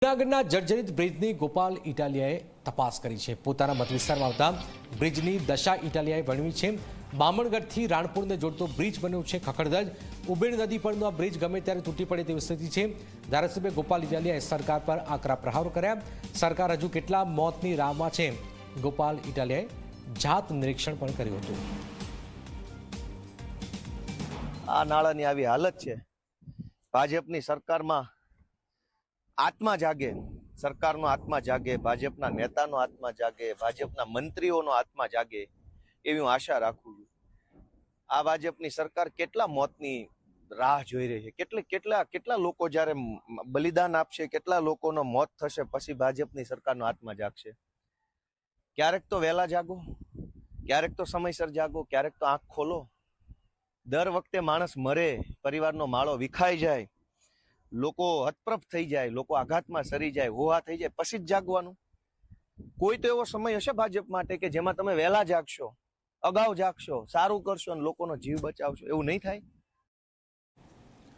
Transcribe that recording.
જૂનાગઢના જર્જરિત બ્રિજની ગોપાલ ઇટાલિયાએ તપાસ કરી છે। પોતાના મતવિસ્તારમાં આવતા બ્રિજની દશા ઇટાલિયાએ વર્ણવી છે। બામણગઢથી રાણપુરને જોડતો બ્રિજ બન્યો છે ખખડધજ। ઉબેડ નદી પરનો આ બ્રિજ ગમે ત્યારે તૂટી પડે તેવી સ્થિતિ છે। ધારાસભ્ય ગોપાલ ઇટાલિયાએ સરકાર પર આકરા પ્રહારો કર્યા। સરકાર હજુ કેટલા મોતની રાહમાં છે, ગોપાલ ઇટાલિયાએ જાત નિરીક્ષણ પણ કર્યું હતું। આ નાળાની આવી હાલત છે। ભાજપની સરકારમાં આત્મા જાગે, સરકારનો આત્મા જાગે, ભાજપના નેતાનો આત્મા જાગે, ભાજપના મંત્રીઓનો આત્મા જાગે એવી હું આશા રાખું છું। આ ભાજપની સરકાર કેટલા મોતની રાહ જોઈ રહી છે, કેટલા લોકો જ્યારે બલિદાન આપશે, કેટલા લોકોનો મોત થશે પછી ભાજપની સરકારનો આત્મા જાગશે। ક્યારેક તો વહેલા જાગો, ક્યારેક તો સમયસર જાગો, ક્યારેક તો આંખ ખોલો। દર વખતે માણસ મરે, પરિવારનો માળો વિખાઈ જાય, લોકો હતપ્રભ થઈ જાય, લોકો આઘાતમાં સરી જાય, હોહા થઈ જાય, પછી જ જાગવાનું। કોઈ તો એવો સમય હશે ભાજપ માટે કે જેમાં તમે વહેલા જાગશો, અગાઉ જાગશો, સારું કરશો અને લોકોનો જીવ બચાવશો। એવું નહીં થાય।